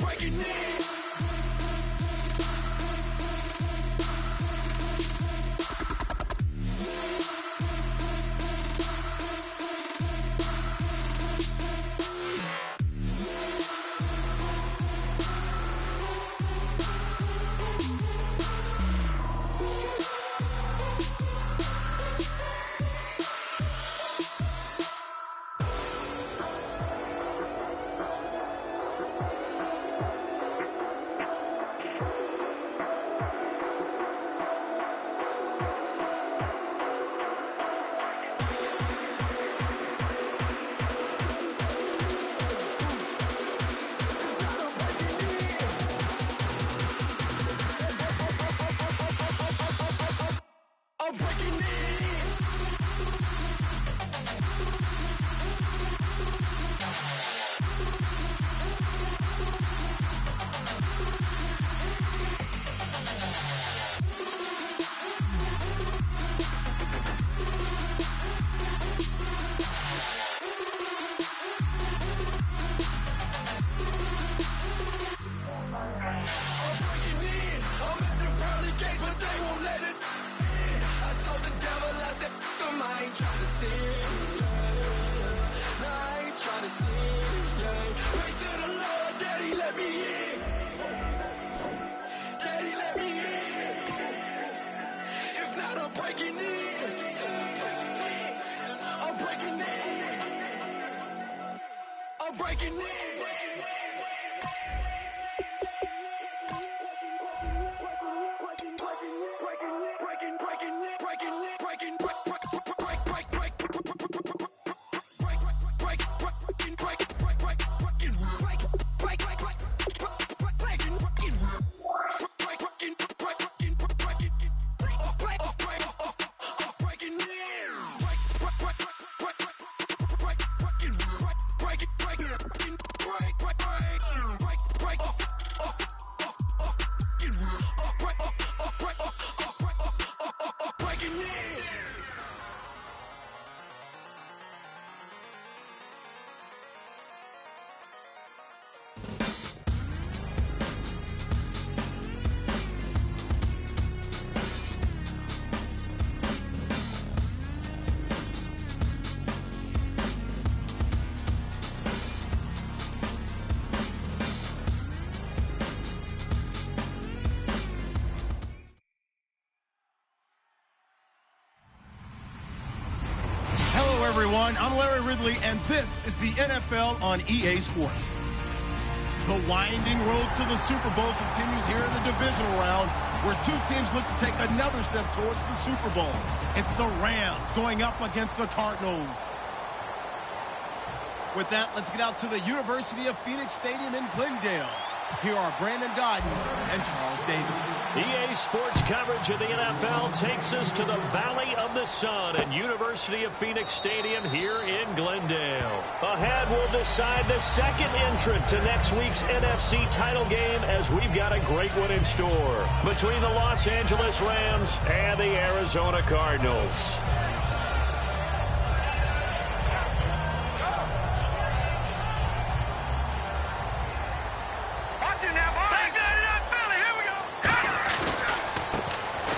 breaking in. Everyone, I'm Larry Ridley, and this is the NFL on EA Sports. The winding road to the Super Bowl continues here in the divisional round, where two teams look to take another step towards the Super Bowl. It's the Rams going up against the Cardinals. With that, let's get out to the University of Phoenix Stadium in Glendale. Here are Brandon Godden and Charles Davis. EA Sports coverage of the NFL takes us to the Valley of the Sun at University of Phoenix Stadium here in Glendale. Ahead, we'll decide the second entrant to next week's NFC title game, as we've got a great one in store between the Los Angeles Rams and the Arizona Cardinals.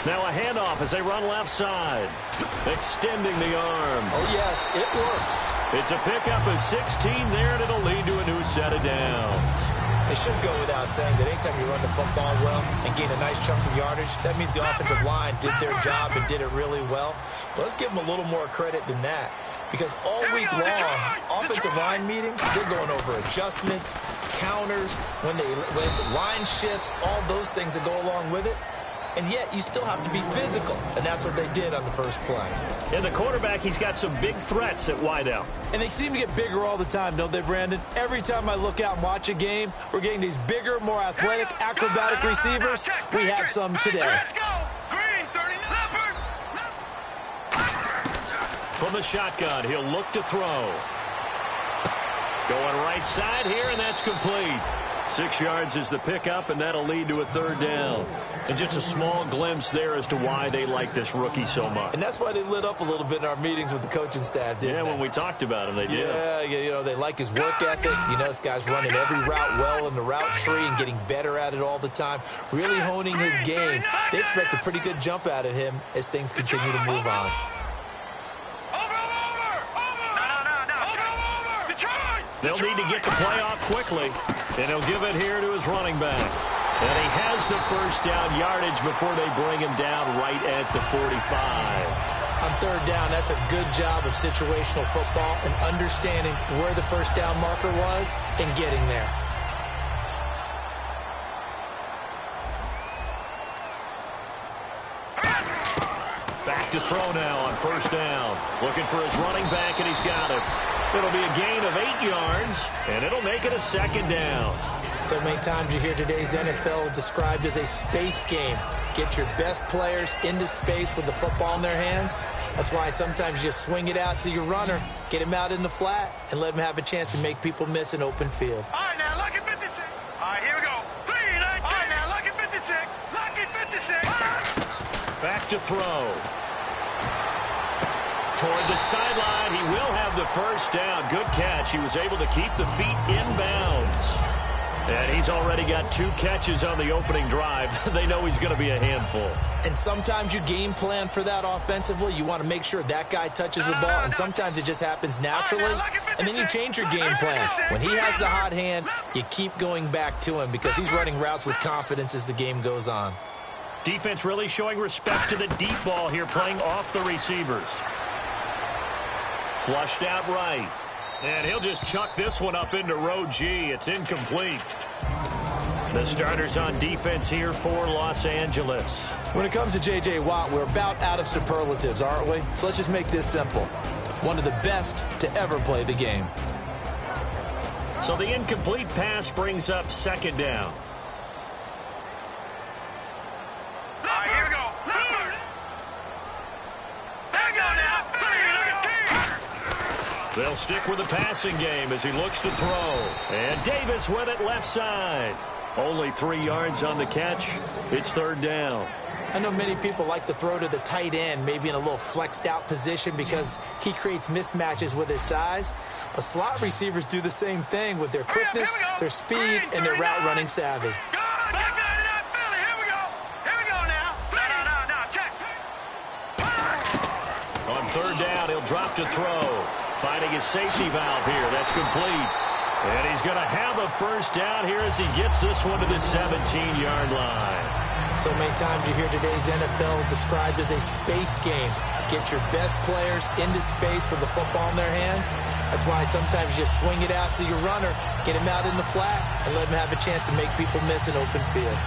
Now a handoff as they run left side. Extending the arm. Oh, yes, it works. It's a pickup of 16 there, and it'll lead to a new set of downs. It should go without saying that anytime you run the football well and gain a nice chunk of yardage, that means the offensive line did their job and did it really well. But let's give them a little more credit than that, because all week long, offensive line meetings, they're going over adjustments, counters, when the line shifts, all those things that go along with it. And yet, you still have to be physical. And that's what they did on the first play. And the quarterback, he's got some big threats at wideout. And they seem to get bigger all the time, don't they, Brandon? Every time I look out and watch a game, we're getting these bigger, more athletic, acrobatic receivers. We have some today. Let's go! Green, 30, Leopard! From the shotgun, he'll look to throw. Going right side here, and that's complete. 6 yards is the pickup, and that'll lead to a 3rd down. And just a small glimpse there as to why they like this rookie so much. And that's why they lit up a little bit in our meetings with the coaching staff, didn't they? When we talked about him, they did. Yeah, they like his work ethic. This guy's running every route well in the route tree and getting better at it all the time, really honing his game. They expect a pretty good jump out of him as things continue to move on. They'll need to get the play off quickly, and he'll give it here to his running back. And he has the 1st down yardage before they bring him down right at the 45. On 3rd down, that's a good job of situational football and understanding where the 1st down marker was and getting there. Back to throw now on 1st down. Looking for his running back, and he's got it. It'll be a gain of 8 yards, and it'll make it a 2nd down. So many times you hear today's NFL described as a space game. Get your best players into space with the football in their hands. That's why sometimes you just swing it out to your runner, get him out in the flat, and let him have a chance to make people miss an open field. All right, now, lucky 56. All right, here we go. 3, 19. All right, now, lucky 56. Lucky 56. Back to throw. Toward the sideline, he will have the 1st down. Good catch. He was able to keep the feet inbounds. And he's already got 2 catches on the opening drive. They know he's going to be a handful. And sometimes you game plan for that offensively. You want to make sure that guy touches the ball, and sometimes it just happens naturally. And then you change your game plan. When he has the hot hand, you keep going back to him because he's running routes with confidence as the game goes on. Defense really showing respect to the deep ball here, playing off the receivers. Flushed out right. And he'll just chuck this one up into row G. It's incomplete. The starters on defense here for Los Angeles. When it comes to J.J. Watt, we're about out of superlatives, aren't we? So let's just make this simple. One of the best to ever play the game. So the incomplete pass brings up 2nd down. They'll stick with the passing game as he looks to throw. And Davis with it left side. Only 3 yards on the catch. It's 3rd down. I know many people like to throw to the tight end, maybe in a little flexed out position because he creates mismatches with his size. But slot receivers do the same thing with their quickness, their speed, and their route running savvy. On 3rd down, he'll drop to throw. Finding his safety valve here. That's complete. And he's going to have a 1st down here as he gets this one to the 17-yard line. So many times you hear today's NFL described as a space game. Get your best players into space with the football in their hands. That's why sometimes you just swing it out to your runner, get him out in the flat, and let him have a chance to make people miss an open field.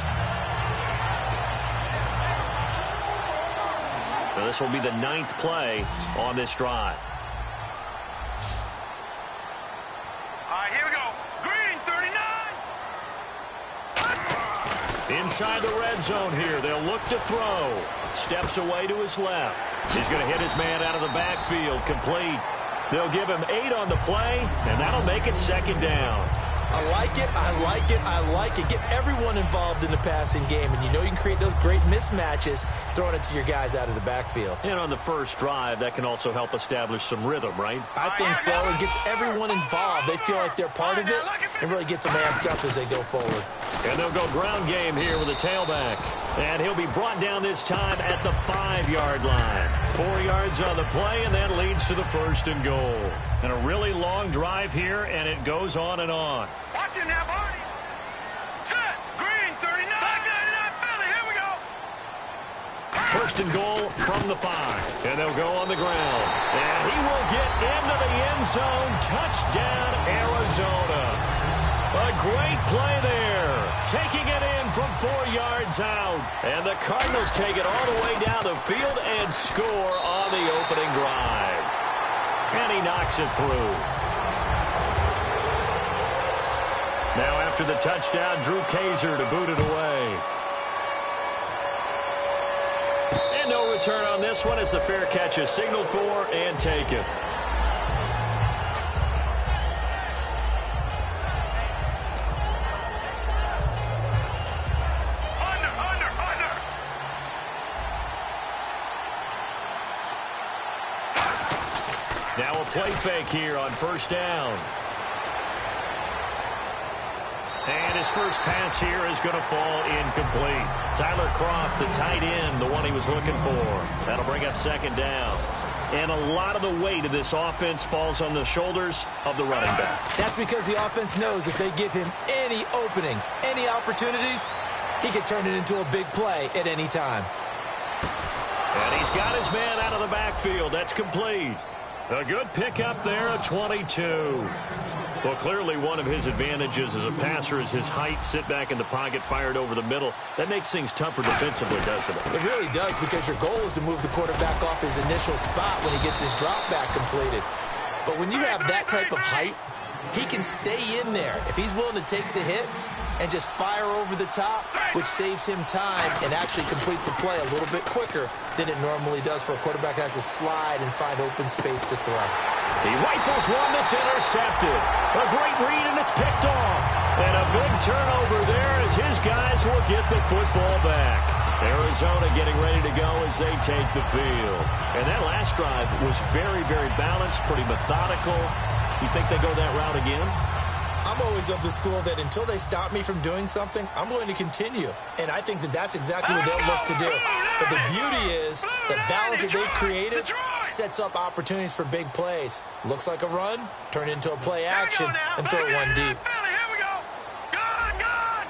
Now this will be the 9th play on this drive. Inside the red zone here. They'll look to throw. Steps away to his left. He's going to hit his man out of the backfield. Complete. They'll give him 8 on the play, and that'll make it 2nd down. I like it. I like it. I like it. Get everyone involved in the passing game, and you know you can create those great mismatches throwing it to your guys out of the backfield. And on the first drive, that can also help establish some rhythm, right? I think so. It gets everyone involved. They feel like they're part of it and really gets them amped up as they go forward. And they'll go ground game here with a tailback. And he'll be brought down this time at the 5-yard line. 4 yards on the play, and that leads to the 1st and goal. And a really long drive here, and it goes on and on. Watch it now, Barney. Set. Green, 39. 599 Philly. Here we go. 1st and goal from the 5. And they'll go on the ground. And he will get into the end zone. Touchdown, Arizona. A great play there. Taking it in from 4 yards out. And the Cardinals take it all the way down the field and score on the opening drive. And he knocks it through. Now after the touchdown, Drew Kaiser to boot it away. And no return on this one as the fair catch is signaled for and taken. Now a play fake here on first down. And his first pass here is going to fall incomplete. Tyler Kroft, the tight end, the one he was looking for. That'll bring up second down. And a lot of the weight of this offense falls on the shoulders of the running back. That's because the offense knows if they give him any openings, any opportunities, he can turn it into a big play at any time. And he's got his man out of the backfield. That's complete. A good pickup there, a 22. Well, clearly one of his advantages as a passer is his height. Sit back in the pocket, fired over the middle. That makes things tougher defensively, doesn't it? It really does, because your goal is to move the quarterback off his initial spot when he gets his drop back completed. But when you have that type of height, he can stay in there if he's willing to take the hits and just fire over the top, which saves him time and actually completes a play a little bit quicker than it normally does for a quarterback who has to slide and find open space to throw. He rifles one that's intercepted. A great read, and it's picked off. And a big turnover there as his guys will get the football back. Arizona getting ready to go as they take the field. And that last drive was very, very balanced, pretty methodical. You think they go that route again? I'm always of the school that until they stop me from doing something, I'm going to continue. And I think that that's exactly what they'll look to do. But the beauty is the balance that they've created sets up opportunities for big plays. Looks like a run, turn it into a play action, and throw one deep. Here we go. Good.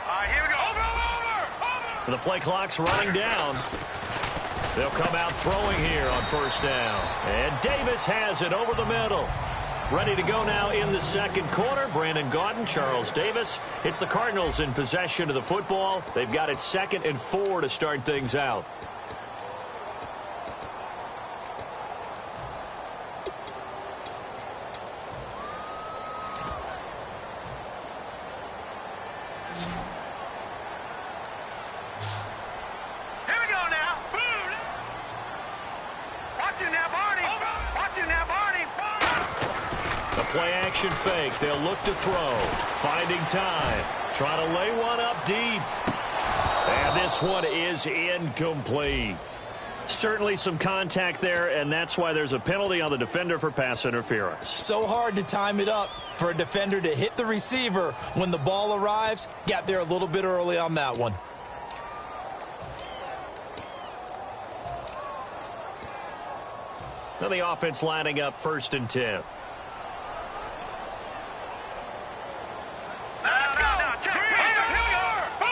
All right, here we go. Over. The play clock's running down. They'll come out throwing here on first down. And Davis has it over the middle. Ready to go now in the second quarter. Brandon Gaudin, Charles Davis. It's the Cardinals in possession of the football. They've got it 2nd and 4 to start things out. Here we go now. Watch it now, Barney. Watch it now, Barney. A play-action fake. They'll look to throw. Finding time. Trying to lay one up deep. And this one is incomplete. Certainly some contact there, and that's why there's a penalty on the defender for pass interference. So hard to time it up for a defender to hit the receiver when the ball arrives. Got there a little bit early on that one. Now the offense lining up 1st and 10.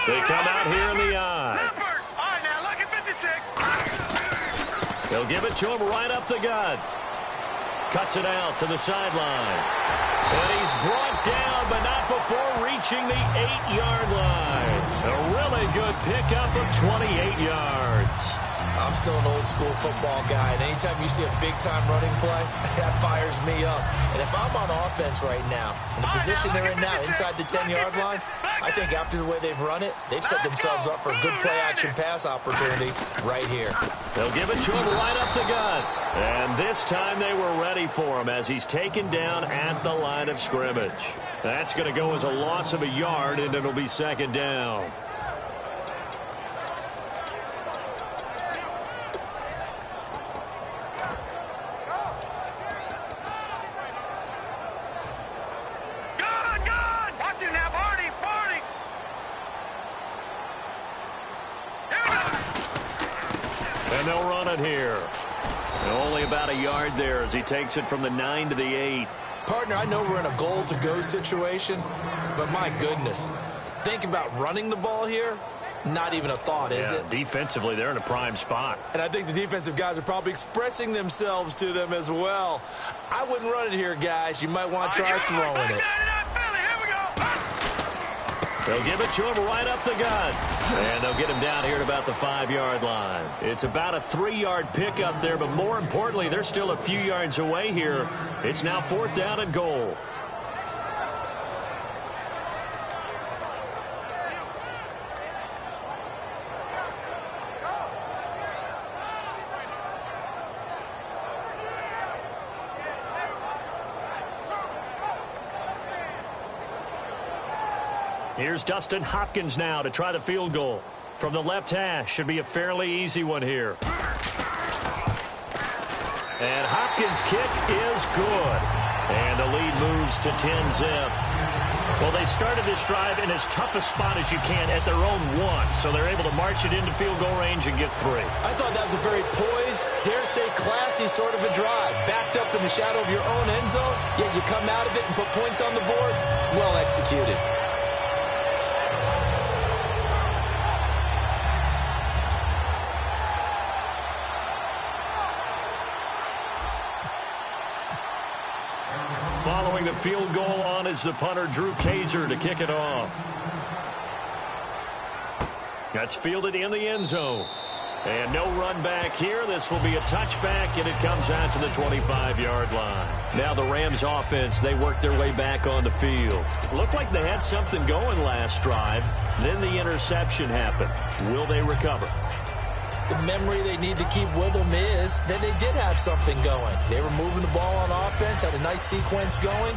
They come out here in the eye. All right, now look at 56. They'll give it to him right up the gut. Cuts it out to the sideline. And he's brought down, but not before reaching the 8-yard line. A really good pickup of 28 yards. I'm still an old-school football guy, and anytime you see a big-time running play, that fires me up. And if I'm on offense right now, in the position they're in now, inside the 10-yard line, I think after the way they've run it, they've set themselves up for a good play-action pass opportunity right here. They'll give it to him right up the gut. And this time they were ready for him as he's taken down at the line of scrimmage. That's going to go as a loss of a yard, and it'll be 2nd down. And they'll run it here. And only about a yard there as he takes it from the 9 to the 8. Partner, I know we're in a goal-to-go situation, but my goodness, think about running the ball here. Not even a thought, is it? Defensively, they're in a prime spot. And I think the defensive guys are probably expressing themselves to them as well. I wouldn't run it here, guys. You might want to try throwing it. They'll give it to him right up the gut. And they'll get him down here at about the 5-yard line. It's about a 3-yard pickup there, but more importantly, they're still a few yards away here. It's now 4th down and goal. Here's Dustin Hopkins now to try the field goal. From the left hash, should be a fairly easy one here. And Hopkins' kick is good. And the lead moves to 10-zip. Well, they started this drive in as tough a spot as you can at their own 1, so they're able to march it into field goal range and get 3. I thought that was a very poised, dare say classy sort of a drive. Backed up in the shadow of your own end zone, yet you come out of it and put points on the board. Well executed. Following the field goal on is the punter, Drew Kaiser, to kick it off. That's fielded in the end zone. And no run back here. This will be a touchback, and it comes out to the 25-yard line. Now the Rams offense, they work their way back on the field. Looked like they had something going last drive. Then the interception happened. Will they recover? The memory they need to keep with them is that they did have something going. They were moving the ball on offense, had a nice sequence going.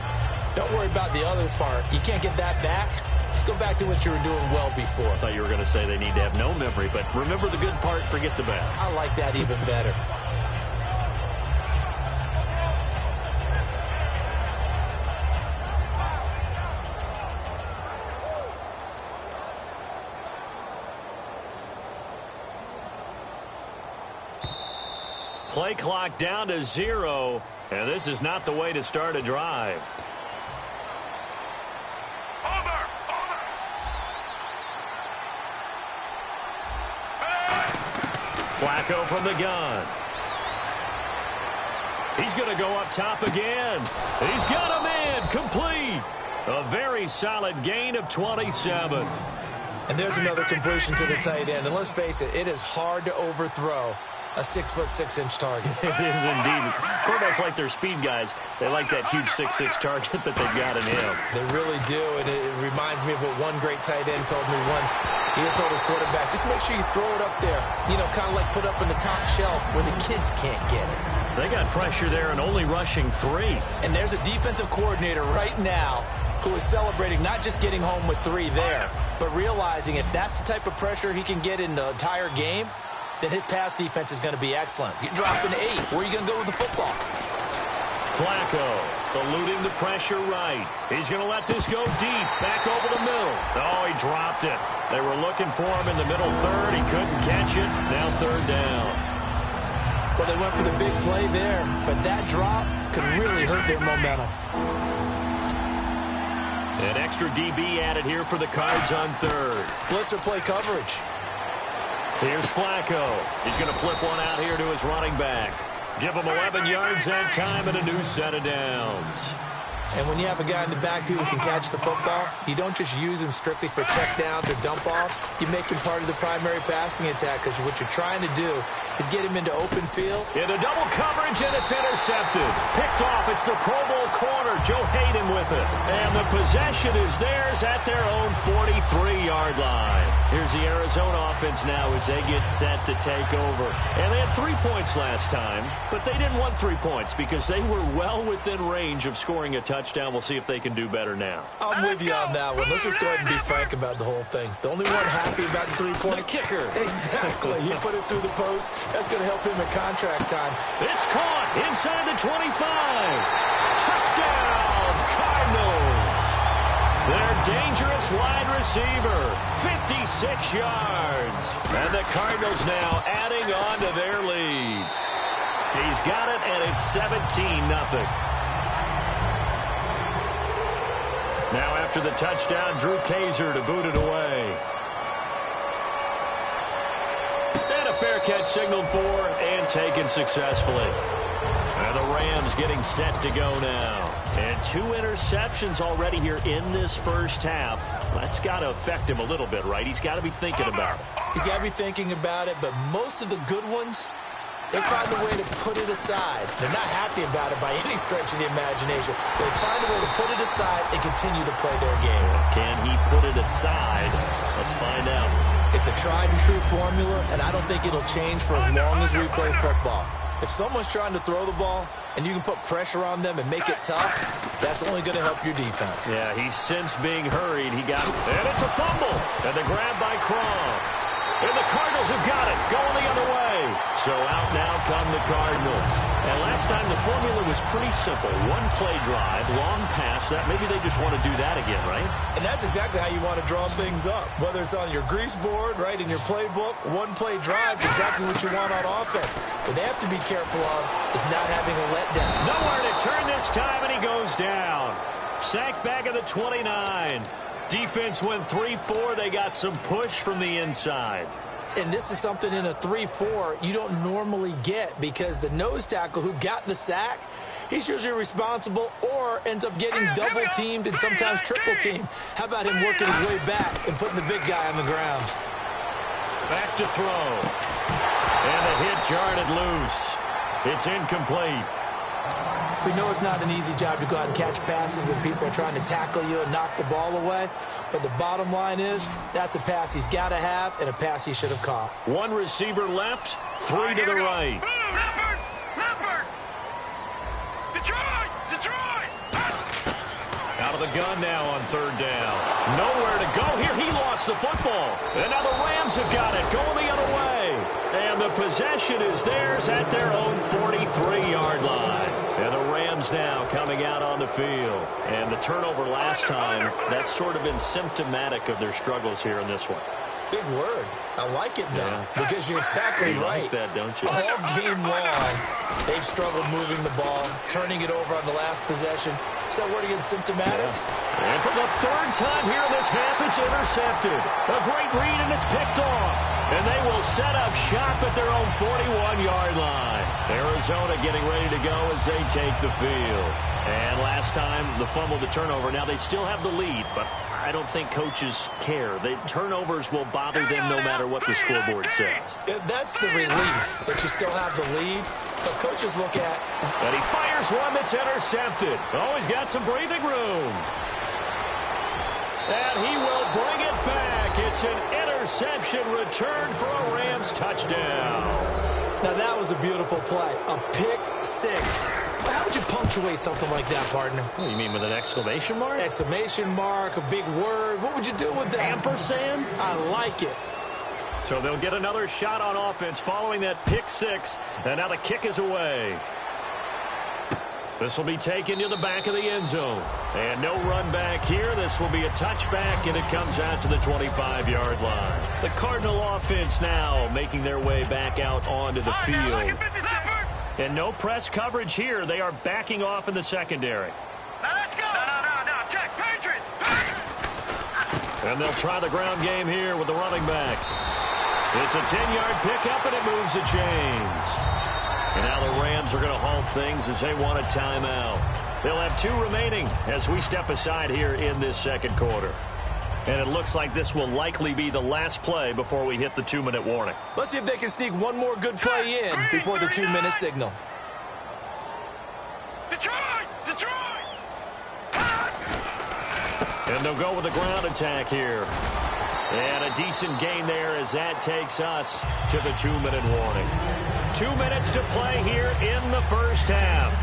Don't worry about the other part. You can't get that back. Let's go back to what you were doing well before. I thought you were going to say they need to have no memory, but remember the good part, forget the bad. I like that even better. Play clock down to 0, and this is not the way to start a drive. Over! Flacco from the gun. He's going to go up top again. He's got him in. Complete. A very solid gain of 27. And there's another completion to the tight end. And let's face it, it is hard to overthrow a 6'6" target. It is indeed. Quarterbacks like their speed guys. They like that huge 6'6" target that they've got in him. They really do, and it reminds me of what one great tight end told me once. He had told his quarterback, just make sure you throw it up there. You know, kind of like put up in the top shelf where the kids can't get it. They got pressure there and only rushing 3. And there's a defensive coordinator right now who is celebrating not just getting home with 3 there, but realizing if that's the type of pressure he can get in the entire game, then his pass defense is going to be excellent. You're dropping 8. Where are you going to go with the football? Flacco eluding the pressure right. He's going to let this go deep. Back over the middle. Oh, he dropped it. They were looking for him in the middle third. He couldn't catch it. Now 3rd down. Well, they went for the big play there, but that drop could really hurt their momentum. An extra DB added here for the Cards on 3rd. Blitzer play coverage. Here's Flacco. He's going to flip one out here to his running back. Give him 11 yards that time and a new set of downs. And when you have a guy in the backfield who can catch the football, you don't just use him strictly for checkdowns or dump-offs. You make him part of the primary passing attack because what you're trying to do is get him into open field. Into double coverage, and it's intercepted. Picked off. It's the Pro Bowl corner, Joe Hayden, with it. And the possession is theirs at their own 43-yard line. Here's the Arizona offense now as they get set to take over. And they had 3 points last time, but they didn't want 3 points because they were well within range of scoring a touchdown. We'll see if they can do better now. I'm with you on that one. Let's just go ahead and be frank about the whole thing. The only one happy about the 3-point. The kicker. Exactly. He put it through the post. That's going to help him at contract time. It's caught inside the 25. Touchdown, Cardinals. Their dangerous wide receiver, 56 yards. And the Cardinals now adding on to their lead. He's got it, and it's 17-0. Now after the touchdown, Drew Kaiser to boot it away. And a fair catch signaled for and taken successfully. And the Rams getting set to go now. And 2 interceptions already here in this first half. That's got to affect him a little bit, right? He's got to be thinking about it. He's got to be thinking about it, but most of the good ones, they find a way to put it aside. They're not happy about it by any stretch of the imagination. They find a way to put it aside and continue to play their game. Can he put it aside? Let's find out. It's a tried-and-true formula, and I don't think it'll change for as long as we play football. If someone's trying to throw the ball and you can put pressure on them and make it tough, that's only going to help your defense. Yeah, he's since being hurried. He got it. And it's a fumble. And the grab by Croft. And the Cardinals have got it, going the other way. So out now come the Cardinals. And last time the formula was pretty simple. One play drive, long pass. That maybe they just want to do that again, right? And that's exactly how you want to draw things up. Whether it's on your grease board, right, in your playbook, one play drive is exactly what you want on offense. What they have to be careful of is not having a letdown. Nowhere to turn this time, and he goes down. Sacked back at the 29. Defense went 3-4. They got some push from the inside. And this is something in a 3-4 you don't normally get because the nose tackle who got the sack, he's usually responsible or ends up getting double-teamed and sometimes triple-teamed. How about him working his way back and putting the big guy on the ground? Back to throw. And the hit jarred it loose. It's incomplete. We know it's not an easy job to go out and catch passes when people are trying to tackle you and knock the ball away. But the bottom line is that's a pass he's got to have and a pass he should have caught. One receiver left, three to the right. Leopard! Detroit! Out of the gun now on third down. Nowhere to go here. He lost the football. And now the Rams have got it, going the other way. And the possession is theirs at their own 43-yard line. And the Rams now coming out on the field. And the turnover last time, that's sort of been symptomatic of their struggles here in this one. Big word. I like it, though, because you're exactly right. You like that, don't you? All game long, they've struggled moving the ball, turning it over on the last possession. Is that word again symptomatic? Yeah. And for the third time here in this half, it's intercepted. A great read, and it's picked off. And they will set up shop at their own 41-yard line. Arizona getting ready to go as they take the field. And last time, the fumble, the turnover. Now they still have the lead, but I don't think coaches care. The turnovers will bother them no matter what the scoreboard says. That's the relief that you still have the lead. But coaches look at... And he fires one that's intercepted. Oh, he's got some breathing room. And he will bring it back. It's an interception return for a Rams touchdown. Now, that was a beautiful play. A pick six. How would you punctuate something like that, partner? Oh, you mean with an exclamation mark? Exclamation mark, a big word. What would you do with that? Ampersand? I like it. So they'll get another shot on offense following that pick six. And now the kick is away. This will be taken to the back of the end zone. And no run back here. This will be a touchback, and it comes out to the 25-yard line. The Cardinal offense now making their way back out onto the field. And no press coverage here. They are backing off in the secondary. Now let's go. No. Check. Patriot. And they'll try the ground game here with the running back. It's a 10-yard pickup, and it moves the chains. And now the Rams are going to halt things as they want a timeout. They'll have two remaining as we step aside here in this second quarter. And it looks like this will likely be the last play before we hit the 2-minute warning. Let's see if they can sneak one more good play in before the 2-minute signal. Detroit! And they'll go with the ground attack here. And a decent gain there as that takes us to the 2-minute warning. 2 minutes to play here in the first half.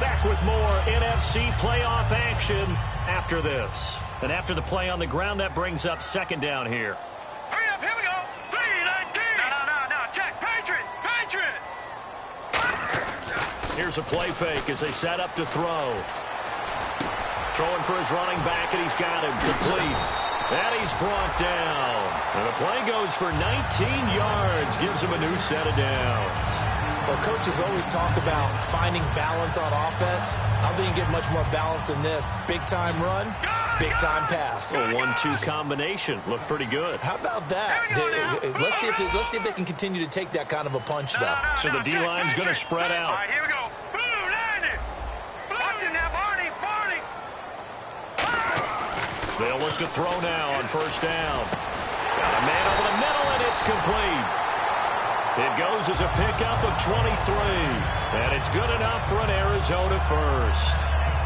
Back with more NFC playoff action after this. And after the play on the ground, that brings up second down here. Hurry up, here we go. 3-19. No. Check. Patriot. Here's a play fake as they set up to throw. Throwing for his running back, and he's got him complete. And he's brought down. And the play goes for 19 yards. Gives him a new set of downs. Well, coaches always talk about finding balance on offense. I don't think you can get much more balance than this. Big-time run, big-time pass. A 1-2 combination. Looked pretty good. How about that? Let's see if they can continue to take that kind of a punch, though. So the D-line's going to spread out. All right, here we go. Blue, landed. Watch him now, Barney. They'll look to throw now on first down. Got a man over the middle, and it's complete. It goes as a pickup of 23. And it's good enough for an Arizona first.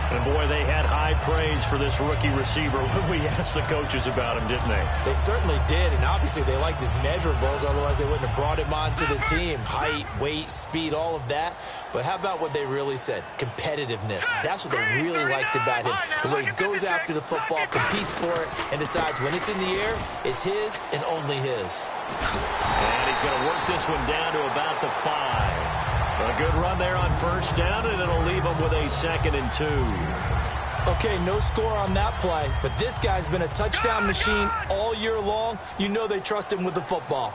And, boy, they had high praise for this rookie receiver when we asked the coaches about him, didn't they? They certainly did, and obviously they liked his measurables. Otherwise, they wouldn't have brought him onto the team. Height, weight, speed, all of that. But how about what they really said? Competitiveness. That's what they really liked about him. The way he goes after the football, competes for it, and decides when it's in the air, it's his and only his. And he's going to work this one down to about the 5. A good run there on first down, and it'll leave them with a 2nd and 2. Okay, no score on that play, but this guy's been a touchdown machine all year long. You know they trust him with the football.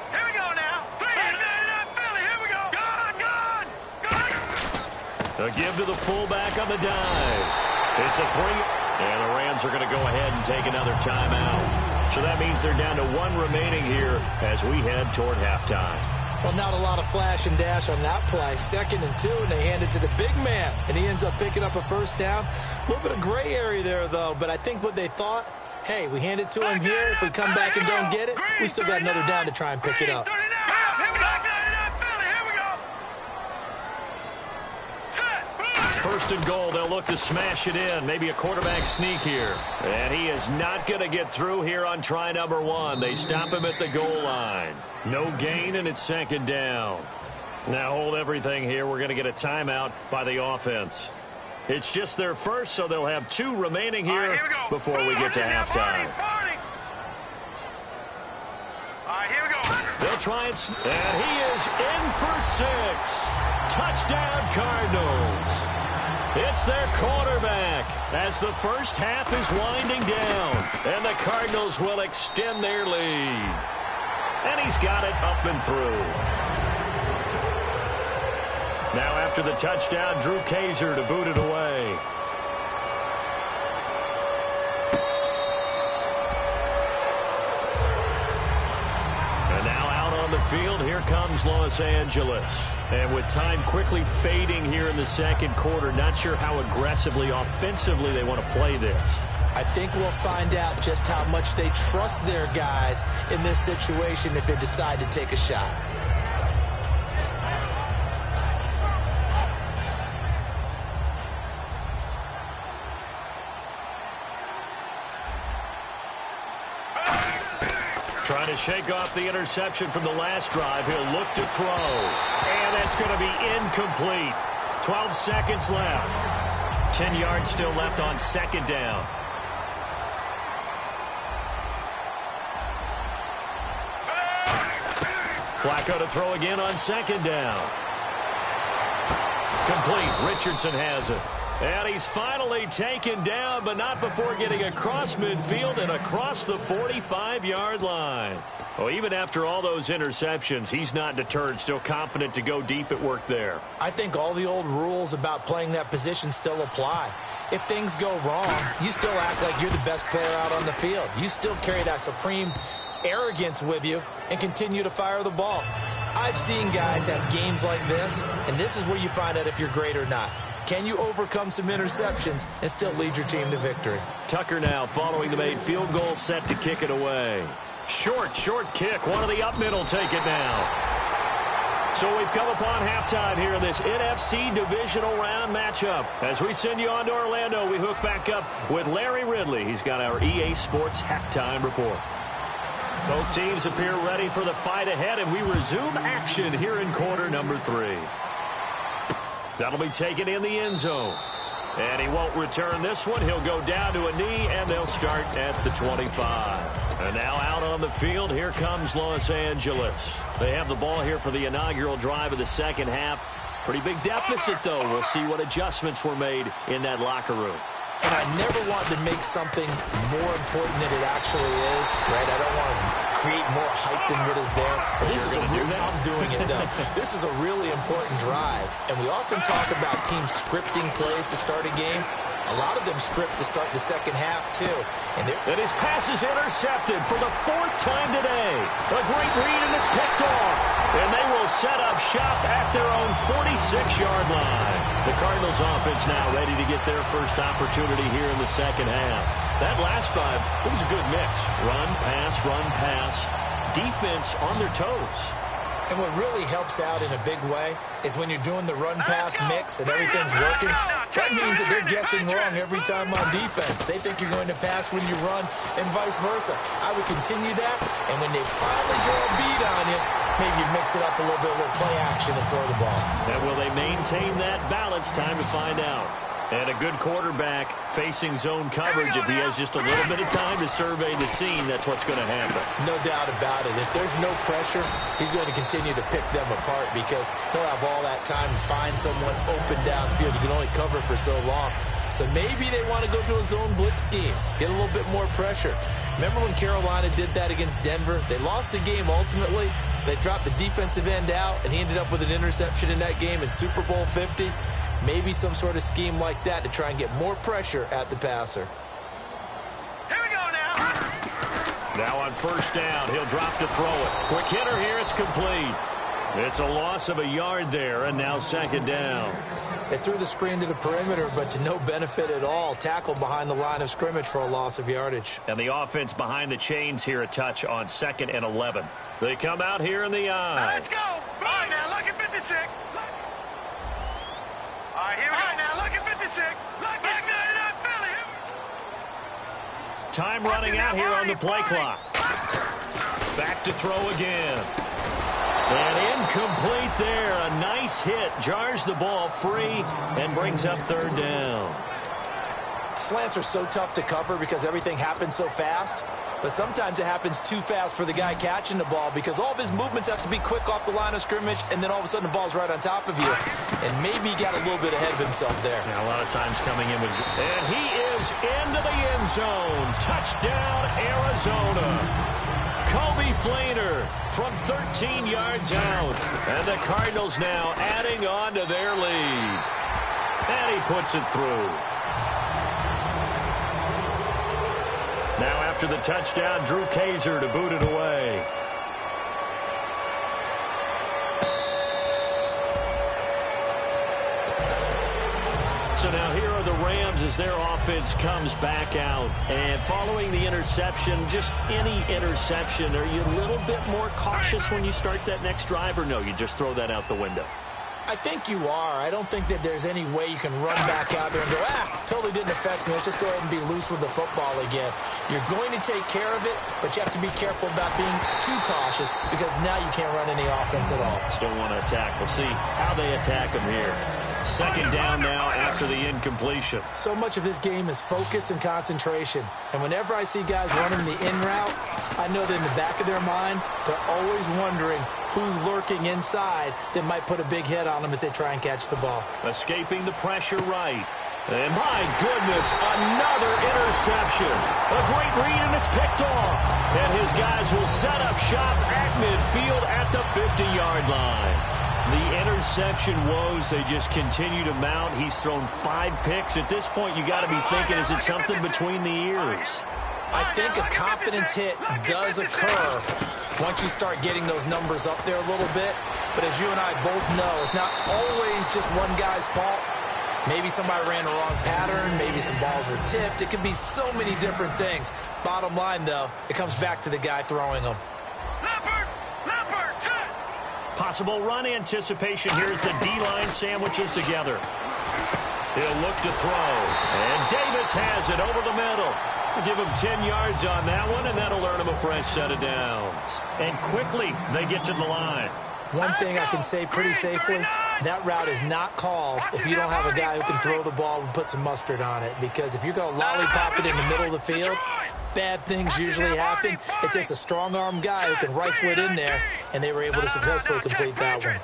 Here we go now. Philly, here we go. Gone. A give to the fullback on the dive. It's a 3. And the Rams are going to go ahead and take another timeout. So that means they're down to 1 remaining here as we head toward halftime. Well, not a lot of flash and dash on that play. 2nd and 2, and they hand it to the big man, and he ends up picking up a first down. A little bit of gray area there, though, but I think what they thought, hey, we hand it to him here. If we come back and don't get it, we still got another down to try and pick it up. First and goal, they'll look to smash it in. Maybe a quarterback sneak here. And he is not going to get through here on try number 1. They stop him at the goal line. No gain, and it's 2nd down. Now hold everything here. We're going to get a timeout by the offense. It's just their first, so they'll have 2 remaining here before we get to halftime. Here we go. They'll try and he is in for 6. Touchdown, Cardinals. It's their quarterback as the first half is winding down, and the Cardinals will extend their lead. And he's got it up and through. Now after the touchdown, Drew Kaiser to boot it away. And now out on the field, here comes Los Angeles. And with time quickly fading here in the 2nd quarter, not sure how aggressively, offensively they want to play this. I think we'll find out just how much they trust their guys in this situation if they decide to take a shot. Trying to shake off the interception from the last drive. He'll look to throw. And that's going to be incomplete. 12 seconds left. 10 yards still left on 2nd down. Flacco to throw again on 2nd down. Complete. Richardson has it. And he's finally taken down, but not before getting across midfield and across the 45-yard line. Well, even after all those interceptions, he's not deterred, still confident to go deep at work there. I think all the old rules about playing that position still apply. If things go wrong, you still act like you're the best player out on the field. You still carry that supreme arrogance with you and continue to fire the ball. I've seen guys have games like this, and this is where you find out if you're great or not. Can you overcome some interceptions and still lead your team to victory? Tucker now following the made field goal, set to kick it away. Short kick. One of the up middle take it now. So we've come upon halftime here in this NFC Divisional Round matchup. As we send you on to Orlando, we hook back up with Larry Ridley. He's got our EA Sports halftime report. Both teams appear ready for the fight ahead, and we resume action here in quarter number 3. That'll be taken in the end zone. And he won't return this one. He'll go down to a knee, and they'll start at the 25. And now out on the field, here comes Los Angeles. They have the ball here for the inaugural drive of the 2nd half. Pretty big deficit, though. We'll see what adjustments were made in that locker room. And I never want to make something more important than it actually is, right? I don't want to create more hype than what is there. But this is I'm doing it, though. This is a really important drive. And we often talk about teams scripting plays to start a game. A lot of them script to start the 2nd half, too. And his pass is intercepted for the 4th time today. A great read, and it's picked off. And they will set up shop at their own 46-yard line. The Cardinals offense now ready to get their first opportunity here in the 2nd half. That last drive, it was a good mix. Run, pass, defense on their toes. And what really helps out in a big way is when you're doing the run-pass mix and everything's working, that means that they're guessing wrong every time on defense. They think you're going to pass when you run and vice versa. I would continue that, and when they finally draw a beat on you, maybe you mix it up a little bit, a little play action and throw the ball. And will they maintain that balance? Time to find out. And a good quarterback facing zone coverage. If he has just a little bit of time to survey the scene, that's what's going to happen. No doubt about it. If there's no pressure, he's going to continue to pick them apart because he'll have all that time to find someone open downfield. You can only cover for so long. So maybe they want to go to a zone blitz scheme, get a little bit more pressure. Remember when Carolina did that against Denver? They lost the game ultimately. They dropped the defensive end out, and he ended up with an interception in that game in Super Bowl 50. Maybe some sort of scheme like that to try and get more pressure at the passer. Here we go now. Now on first down, he'll drop to throw it. Quick hitter here, it's complete. It's a loss of a yard there, and now second down. They threw the screen to the perimeter, but to no benefit at all. Tackled behind the line of scrimmage for a loss of yardage. And the offense behind the chains here, a touch on 2nd and 11. They come out here in the eye. Let's go. All right, now, look at 56. All right, here we go. Now, look at 56. Look at Philly. Time running out here on the play clock. Back to throw again. And incomplete there. A nice hit. Jars the ball free and brings up third down. Slants are so tough to cover because everything happens so fast. But sometimes it happens too fast for the guy catching the ball because all of his movements have to be quick off the line of scrimmage, and then all of a sudden the ball's right on top of you. And maybe he got a little bit ahead of himself there. Yeah, a lot of times coming in with... And he is into the end zone. Touchdown, Arizona. Kobe Fleener from 13 yards out. And the Cardinals now adding on to their lead. And he puts it through. Now after the touchdown, Drew Kaiser to boot it away. So now here are the Rams as their offense comes back out. And following the interception, just any interception, are you a little bit more cautious when you start that next drive, or no, you just throw that out the window? I think you are. I don't think that there's any way you can run back out there and go, totally didn't affect me. Let's just go ahead and be loose with the football again. You're going to take care of it, but you have to be careful about being too cautious because now you can't run any offense at all. Still want to attack. We'll see how they attack them here. Second down now after the incompletion. So much of this game is focus and concentration. And whenever I see guys running the in route, I know that in the back of their mind, they're always wondering who's lurking inside that might put a big hit on them as they try and catch the ball. Escaping the pressure right. And my goodness, another interception. A great read, and it's picked off. And his guys will set up shop at midfield at the 50-yard line. The interception woes, they just continue to mount. He's thrown 5 picks. At this point, you got to be thinking, is it something between the ears? I think a confidence hit does occur once you start getting those numbers up there a little bit. But as you and I both know, it's not always just one guy's fault. Maybe somebody ran the wrong pattern. Maybe some balls were tipped. It could be so many different things. Bottom line, though, it comes back to the guy throwing them. Possible run anticipation here as the D-line sandwiches together. He'll look to throw. And Davis has it over the middle. We'll give him 10 yards on that one, and that'll earn him a fresh set of downs. And quickly, they get to the line. One thing I can say pretty safely, that route is not called if you don't have a guy who can throw the ball and put some mustard on it. Because if you're going to lollipop it in the middle of the field, bad things usually happen. It takes a strong-arm guy who can rifle it in there, and they were able to successfully complete that one.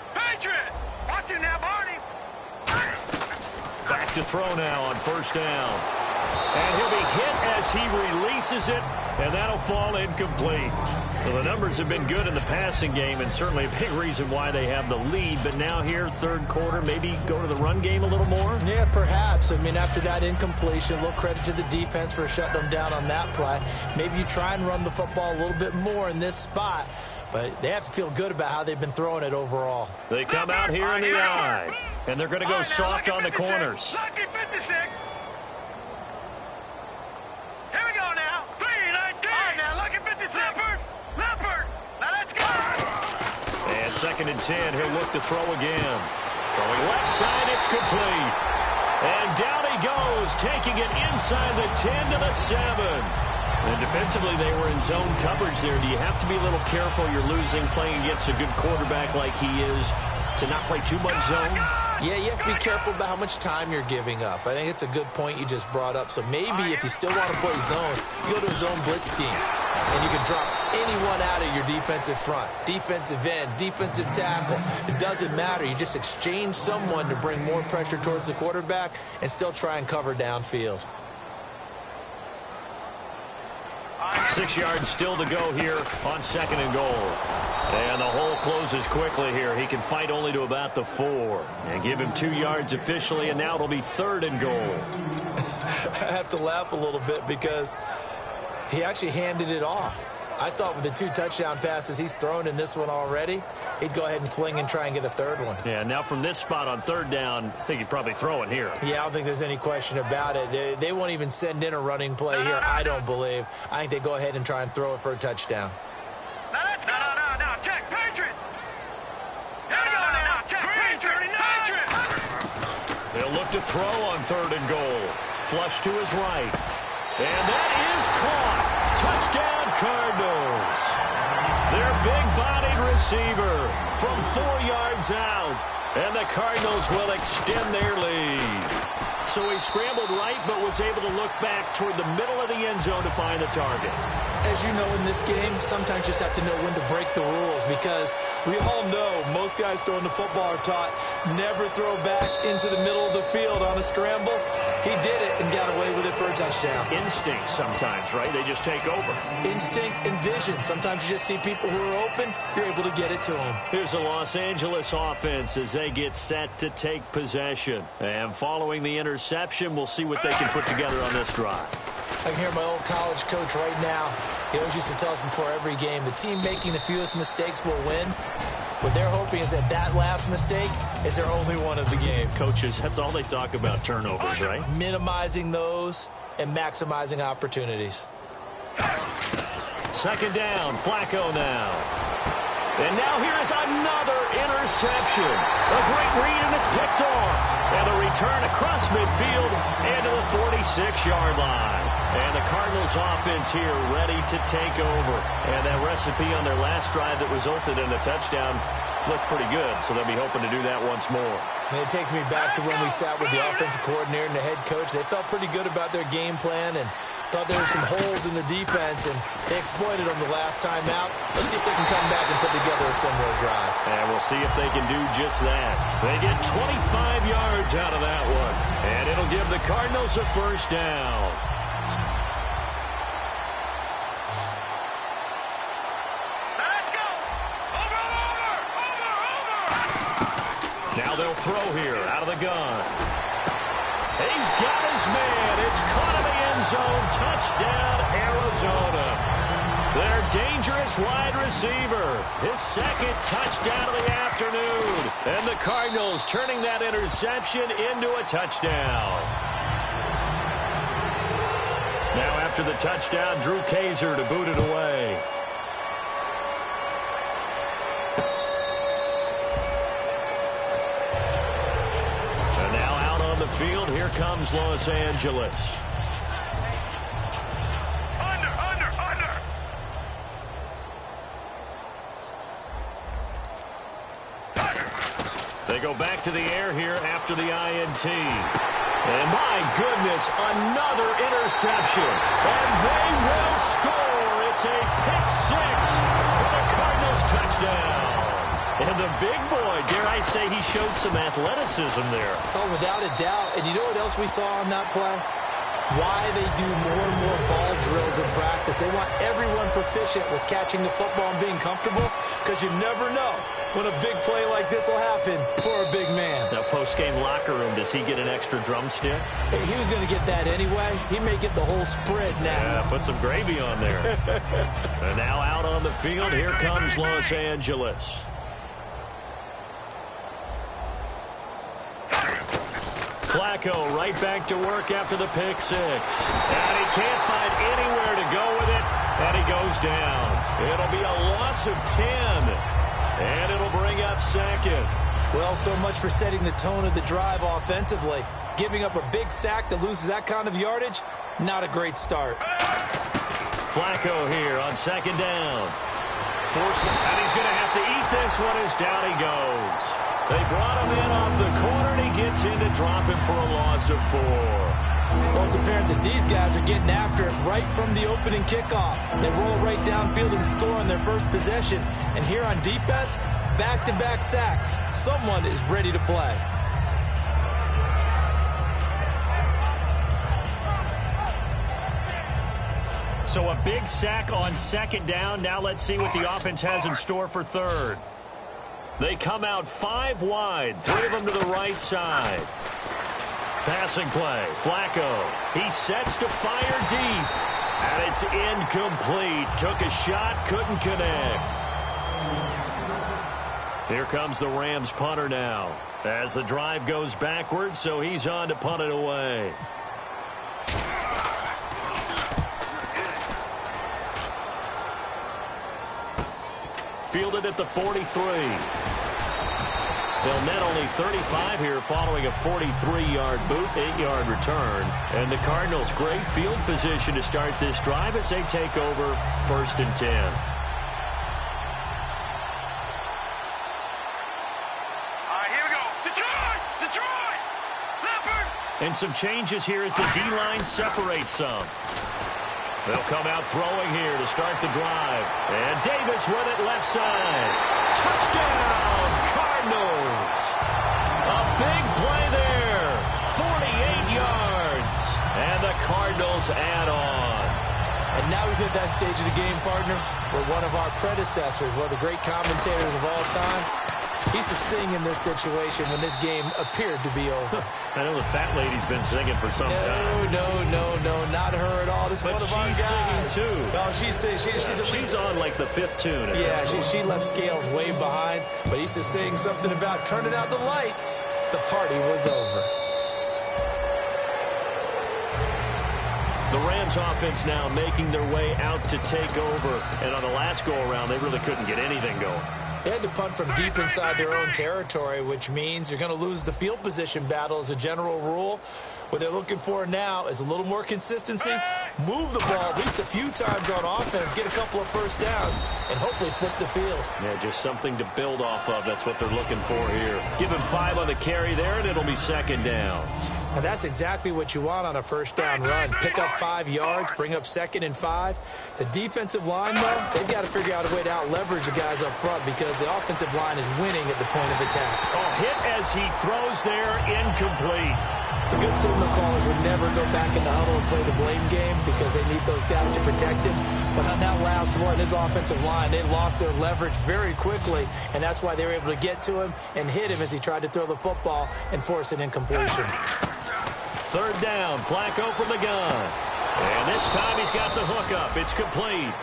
Back to throw now on first down. And he'll be hit as he releases it, and that'll fall incomplete. Well, the numbers have been good in the passing game, and certainly a big reason why they have the lead. But now here, third quarter, maybe go to the run game a little more? Yeah, perhaps. I mean, after that incompletion, a little credit to the defense for shutting them down on that play. Maybe you try and run the football a little bit more in this spot. But they have to feel good about how they've been throwing it overall. They come out here in the eye, and they're going to go soft on the corners. Lucky 56. Here we go now. 3-19. All right, now, lucky 56. Leopard. Now let's go. And 2nd and 10. He'll look to throw again. Throwing left side, it's complete. And down he goes, taking it inside the 10 to the 7. And defensively, they were in zone coverage there. Do you have to be a little careful? You're losing playing against a good quarterback like he is to not play too much zone? Yeah, you have to be careful about how much time you're giving up. I think it's a good point you just brought up. So maybe if you still want to play zone, you go to a zone blitz scheme. And you can drop anyone out of your defensive front. Defensive end, defensive tackle. It doesn't matter. You just exchange someone to bring more pressure towards the quarterback and still try and cover downfield. 6 yards still to go here on 2nd and goal. And the hole closes quickly here. He can fight only to about the 4. And give him 2 yards officially, and now it'll be 3rd and goal. I have to laugh a little bit because he actually handed it off. I thought with the 2 touchdown passes he's thrown in this one already, he'd go ahead and fling and try and get a 3rd one. Yeah, now from this spot on 3rd down, I think he'd probably throw it here. Yeah, I don't think there's any question about it. They won't even send in a running play here, I don't believe. I think they go ahead and try and throw it for a touchdown. Now let's go. No, check. Patriot. Here we go now. Check. Patriot. They'll look to throw on 3rd and goal. Flush to his right. And that is caught. Touchdown, Cardinals. Their big-bodied receiver from 4 yards out. And the Cardinals will extend their lead. So he scrambled right, but was able to look back toward the middle of the end zone to find the target. As you know, in this game, sometimes you just have to know when to break the rules because we all know most guys throwing the football are taught never throw back into the middle of the field on a scramble. He did it and got away with it for a touchdown. Instinct sometimes, right? They just take over. Instinct and vision. Sometimes you just see people who are open, you're able to get it to them. Here's the Los Angeles offense as they get set to take possession. And following the interception, we'll see what they can put together on this drive. I can hear my old college coach right now. He always used to tell us before every game, the team making the fewest mistakes will win. What they're hoping is that last mistake is their only one of the game. Coaches, that's all they talk about, turnovers, right? Minimizing those and maximizing opportunities. 2nd down, Flacco now. And now here is another interception. A great read, and it's picked off. And a return across midfield and to the 46-yard line. And the Cardinals offense here ready to take over. And that recipe on their last drive that resulted in a touchdown looked pretty good, so they'll be hoping to do that once more. And it takes me back to when we sat with the offensive coordinator and the head coach. They felt pretty good about their game plan and thought there were some holes in the defense, and they exploited them the last time out. Let's see if they can come back and put together a similar drive. And we'll see if they can do just that. They get 25 yards out of that one, and it'll give the Cardinals a 1st down. Now they'll throw here out of the gun. He's got his man. It's caught in the end zone. Touchdown, Arizona. Their dangerous wide receiver. His 2nd touchdown of the afternoon. And the Cardinals turning that interception into a touchdown. Now after the touchdown, Drew Kaiser to boot it away. Field, here comes Los Angeles. Under. They go back to the air here after the INT. And my goodness, another interception. And they will score. It's a pick-6 for the Cardinals touchdown. And the big boy, dare I say, he showed some athleticism there. Oh, without a doubt. And you know what else we saw on that play? Why they do more and more ball drills in practice. They want everyone proficient with catching the football and being comfortable, because you never know when a big play like this will happen for a big man. Now, post-game locker room, does he get an extra drumstick? Hey, he was going to get that anyway. He may get the whole spread now. Yeah, put some gravy on there. And now out on the field, here comes Los Angeles. Flacco right back to work after the pick-6. And he can't find anywhere to go with it, and he goes down. It'll be a loss of 10. And it'll bring up second. Well, so much for setting the tone of the drive offensively. Giving up a big sack that loses that kind of yardage, not a great start. Flacco here on second down. And he's going to have to eat this one as down he goes. They brought him in off the corner, and he gets in to drop him for a loss of 4. Well, it's apparent that these guys are getting after it right from the opening kickoff. They roll right downfield and score on their first possession. And here on defense, back-to-back sacks. Someone is ready to play. So a big sack on second down. Now let's see what the offense has in store for third. They come out 5 wide, 3 of them to the right side. Passing play, Flacco. He sets to fire deep. And it's incomplete. Took a shot, couldn't connect. Here comes the Rams punter now. As the drive goes backwards, so he's on to punt it away. Fielded at the 43. They'll net only 35 here following a 43-yard boot, 8-yard return. And the Cardinals, great field position to start this drive as they take over 1st and 10. All right, here we go. Detroit! Detroit! Leopard! And some changes here as the D-line separates some. They'll come out throwing here to start the drive. And Davis with it left side. Touchdown, Cardinals. A big play there. 48 yards. And the Cardinals add on. And now we've hit that stage of the game, partner, where one of our predecessors, one of the great commentators of all time, he used to sing in this situation when this game appeared to be over. I know the fat lady's been singing for some time. No, not her at all. This is one of our guys. She's singing, too. No, she's on, like, the 5th tune. Yeah, she left Scales way behind, but he used to sing something about turning out the lights. The party was over. The Rams offense now making their way out to take over. And on the last go-around, they really couldn't get anything going. They had to punt from deep inside their own territory, which means you're going to lose the field position battle as a general rule. What they're looking for now is a little more consistency, move the ball at least a few times on offense, get a couple of first downs, and hopefully flip the field. Yeah, just something to build off of. That's what they're looking for here. Give him 5 on the carry there, and it'll be second down. And that's exactly what you want on a first down run. Pick up 5 yards, bring up 2nd and 5. The defensive line, though, they've got to figure out a way to out-leverage the guys up front because the offensive line is winning at the point of attack. Oh, hit as he throws there, incomplete. The good signal callers would never go back in the huddle and play the blame game because they need those guys to protect him. But on that last one, his offensive line, they lost their leverage very quickly, and that's why they were able to get to him and hit him as he tried to throw the football and force an incompletion. 3rd down, Flacco from the gun. And this time he's got the hook up. It's complete.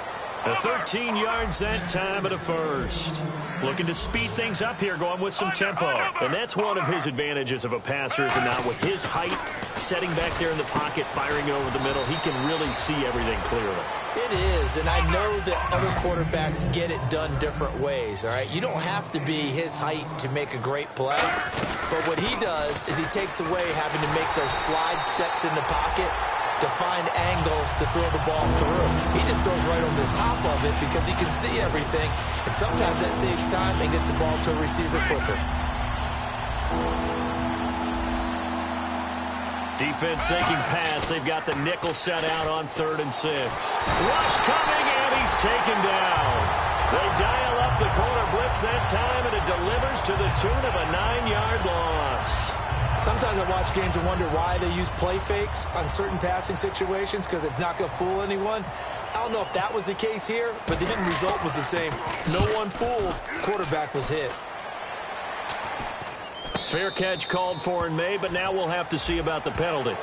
The 13 yards that time at a first. Looking to speed things up here, going with some tempo. And that's one of his advantages of a passer, is not with his height, setting back there in the pocket, firing it over the middle. He can really see everything clearly. It is, and I know that other quarterbacks get it done different ways, all right? You don't have to be his height to make a great play. But what he does is he takes away having to make those slide steps in the pocket to find angles to throw the ball through. He just throws right over the top of it because he can see everything, and sometimes that saves time and gets the ball to a receiver quicker. Defense sinking pass. They've got the nickel set out on 3rd and 6. Rush coming, and he's taken down. They dial up the corner blitz that time, and it delivers to the tune of a 9-yard loss. Sometimes I watch games and wonder why they use play fakes on certain passing situations because it's not going to fool anyone. I don't know if that was the case here, but the end result was the same. No one fooled. Quarterback was hit. Fair catch called for and made, but now we'll have to see about the penalty.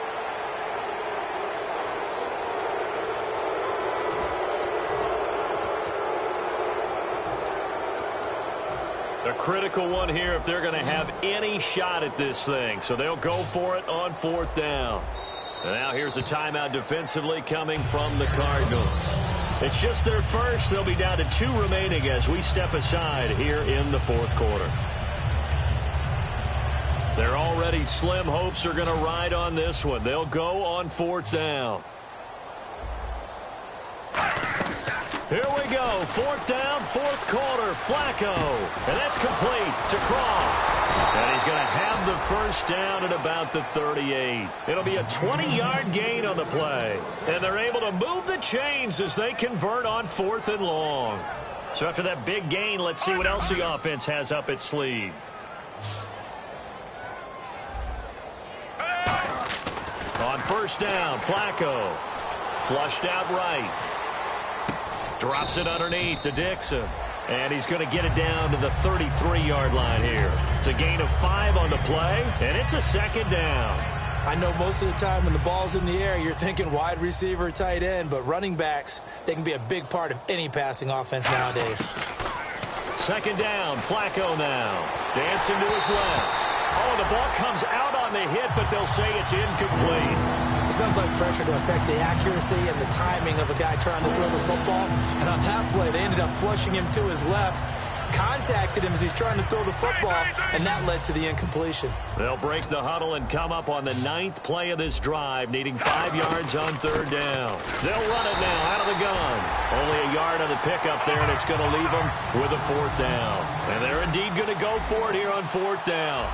A critical one here if they're going to have any shot at this thing. So they'll go for it on 4th down. And now here's a timeout defensively coming from the Cardinals. It's just their first. They'll be down to 2 remaining as we step aside here in the fourth quarter. Their already slim hopes are going to ride on this one. They'll go on 4th down. Here we go. 4th down, 4th quarter. Flacco. And that's complete to Croft. And he's going to have the first down at about the 38. It'll be a 20-yard gain on the play. And they're able to move the chains as they convert on 4th and long. So after that big gain, let's see what else the offense has up its sleeve. On 1st down, Flacco. Flushed out right. Drops it underneath to Dixon. And he's going to get it down to the 33-yard line here. It's a gain of 5 on the play, and it's a 2nd down. I know most of the time when the ball's in the air, you're thinking wide receiver, tight end, but running backs, they can be a big part of any passing offense nowadays. 2nd down, Flacco now. Dancing to his left. Oh, the ball comes out on the hit, but they'll say it's incomplete. It's not like pressure to affect the accuracy and the timing of a guy trying to throw the football. And on that play, they ended up flushing him to his left, contacted him as he's trying to throw the football, and that led to the incompletion. They'll break the huddle and come up on the 9th play of this drive, needing 5 yards on 3rd down. They'll run it now out of the gun. Only a yard on the pickup there, and it's going to leave them with a 4th down. And they're indeed going to go for it here on 4th down.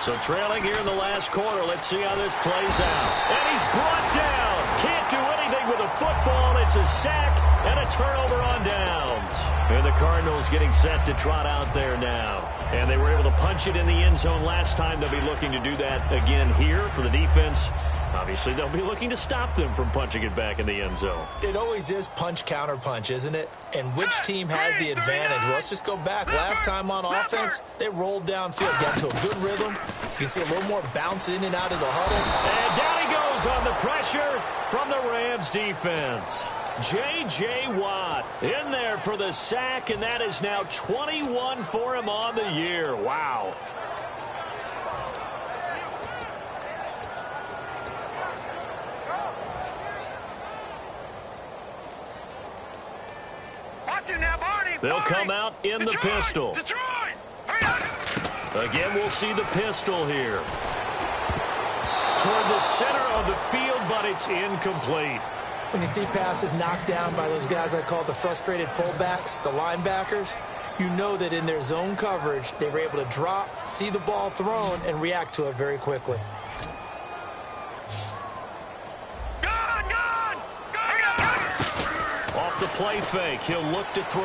So trailing here in the last quarter, let's see how this plays out. And he's brought down. Can't do anything with a football. It's a sack and a turnover on downs. And the Cardinals getting set to trot out there now. And they were able to punch it in the end zone last time. They'll be looking to do that again here for the defense. Obviously, they'll be looking to stop them from punching it back in the end zone. It always is punch-counter-punch, isn't it? And which team has the advantage? Well, let's just go back. Last time on offense, they rolled downfield, got into a good rhythm. You can see a little more bounce in and out of the huddle. And down he goes on the pressure from the Rams defense. J.J. Watt in there for the sack, and that is now 21 for him on the year. Wow. They'll come out in the pistol. Again, we'll see the pistol here. Toward the center of the field, but it's incomplete. When you see passes knocked down by those guys I call the frustrated fullbacks, the linebackers, you know that in their zone coverage, they were able to drop, see the ball thrown, and react to it very quickly. Off the play fake, he'll look to throw.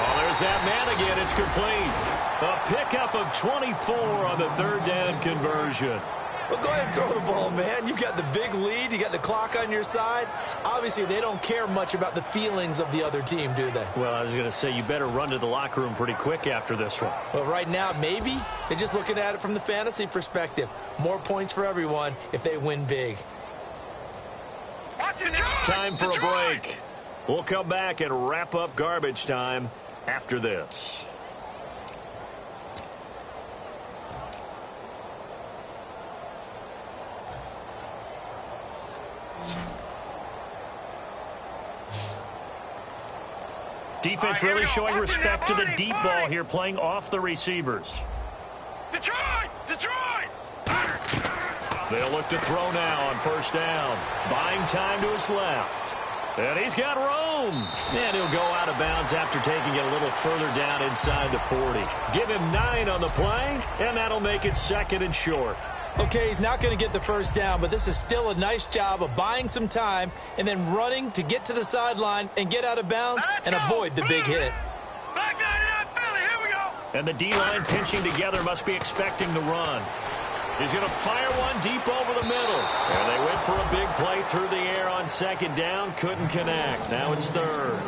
Oh, there's that man again. It's complete. A pickup of 24 on the 3rd down conversion. Well, go ahead and throw the ball, man. You got the big lead. You got the clock on your side. Obviously, they don't care much about the feelings of the other team, do they? Well, I was going to say, you better run to the locker room pretty quick after this one. Well, right now, maybe. They're just looking at it from the fantasy perspective. More points for everyone if they win big. Time for a break. We'll come back and wrap up garbage time after this. Defense really showing respect to the deep ball here, playing off the receivers. They'll look to throw now on 1st down. Buying time to his left. And he's got room. And he'll go out of bounds after taking it a little further down inside the 40. Give him 9 on the play, and that'll make it 2nd and short. Okay, he's not going to get the 1st down, but this is still a nice job of buying some time and then running to get to the sideline and get out of bounds and avoid the big hit. And the D-line pinching together must be expecting the run. He's going to fire one deep over the middle. And they went for a big play through the air on 2nd down. Couldn't connect. Now it's 3rd.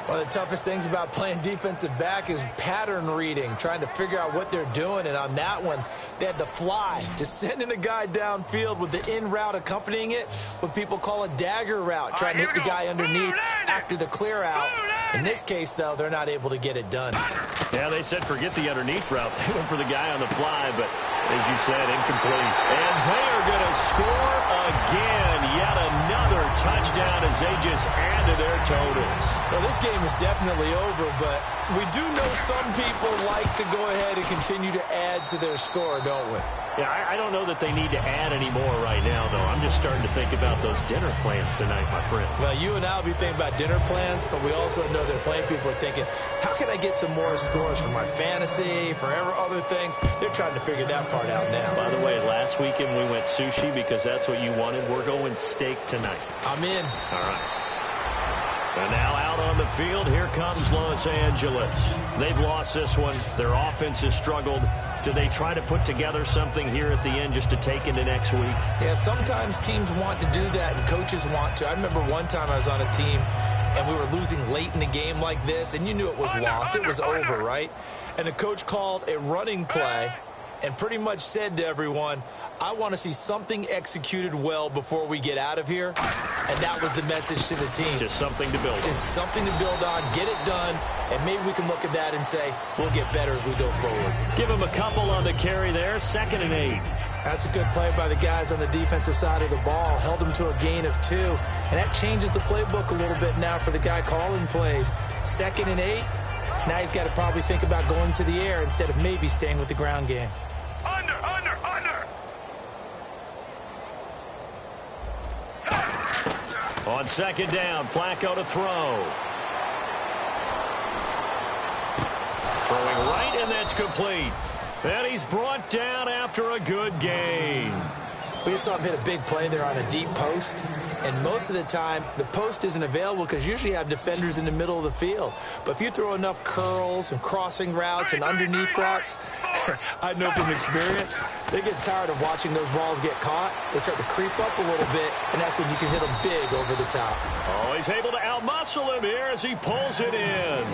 One of the toughest things about playing defensive back is pattern reading, trying to figure out what they're doing. And on that one, they had the fly, just sending a guy downfield with the in route accompanying it, what people call a dagger route, trying to hit the guy underneath after the clear out. In this case, though, they're not able to get it done. Yeah, they said forget the underneath route. They went for the guy on the fly, but as you said, incomplete. And they are going to score again. Yet another touchdown touchdown as they just add to their totals. Well, this game is definitely over, but we do know some people like to go ahead and continue to add to their score, don't we? Yeah, I don't know that they need to add any more right now, though. I'm just starting to think about those dinner plans tonight, my friend. Well, you and I will be thinking about dinner plans, but we also know that plenty of people are thinking, how can I get some more scores for my fantasy, for other things? They're trying to figure that part out now. By the way, last weekend we went sushi because that's what you wanted. We're going steak tonight. I'm in. All right. And now out on the field, here comes Los Angeles. They've lost this one. Their offense has struggled. Do they try to put together something here at the end just to take into next week? Yeah, sometimes teams want to do that and coaches want to. I remember one time I was on a team and we were losing late in a game like this, and you knew it was lost. It was over, right? And the coach called a running play and pretty much said to everyone, I want to see something executed well before we get out of here. And that was the message to the team. Just something to build on. Just something to build on, get it done, and maybe we can look at that and say, we'll get better as we go forward. Give him a couple on the carry there, 2nd and 8. That's a good play by the guys on the defensive side of the ball. Held them to a gain of 2. And that changes the playbook a little bit now for the guy calling plays. 2nd and 8. Now he's got to probably think about going to the air instead of maybe staying with the ground game. Under. On 2nd down, Flacco to throw. Throwing right, and that's complete. And he's brought down after a good gain. We just saw him hit a big play there on a deep post. And most of the time, the post isn't available because usually you have defenders in the middle of the field. But if you throw enough curls and crossing routes and underneath routes, I know from experience, they get tired of watching those balls get caught. They start to creep up a little bit, and that's when you can hit them big over the top. Oh, he's able to outmuscle him here as he pulls it in.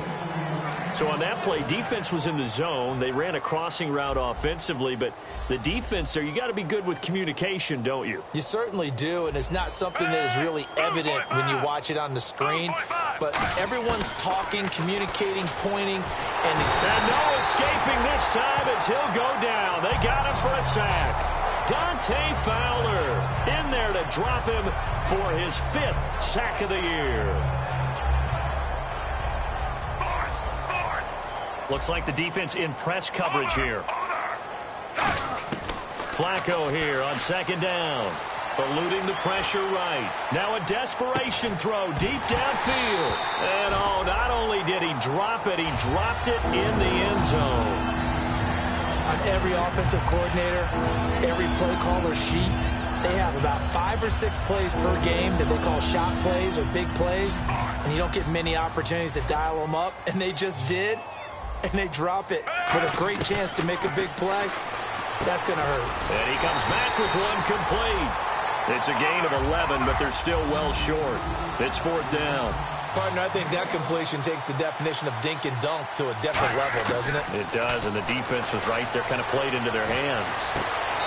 So on that play, defense was in the zone. They ran a crossing route offensively, but the defense there, you got to be good with communication, don't you? You certainly do, and it's not something that is really evident when you watch it on the screen. But everyone's talking, communicating, pointing, and no escaping this time as he'll go down. They got him for a sack. Dante Fowler in there to drop him for his 5th sack of the year. Looks like the defense in press coverage here. Flacco here on 2nd down. Eluding the pressure right. Now a desperation throw deep downfield. And not only did he drop it, he dropped it in the end zone. On every offensive coordinator, every play caller sheet, they have about 5 or 6 plays per game that they call shot plays or big plays. And you don't get many opportunities to dial them up. And they just did. And they drop it with a great chance to make a big play. That's going to hurt. And he comes back with one complete. It's a gain of 11, but they're still well short. It's 4th down. Partner, I think that completion takes the definition of dink and dunk to a different level, doesn't it? It does, and the defense was right there, kind of played into their hands.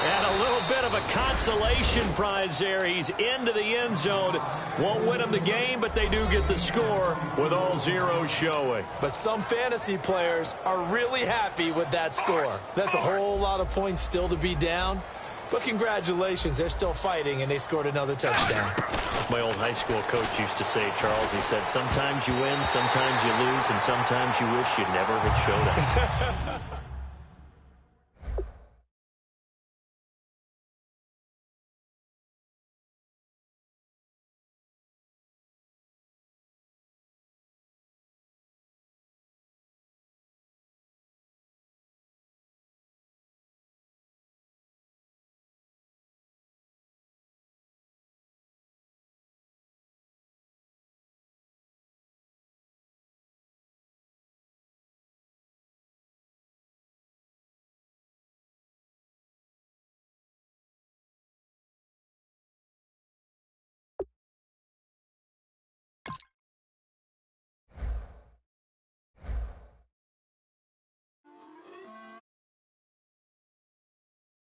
And a little bit of a consolation prize there. He's into the end zone. Won't win them the game, but they do get the score with all zeros showing. But some fantasy players are really happy with that score. That's a whole lot of points still to be down. But congratulations, they're still fighting, and they scored another touchdown. My old high school coach used to say, Charles, he said, sometimes you win, sometimes you lose, and sometimes you wish you never had showed up.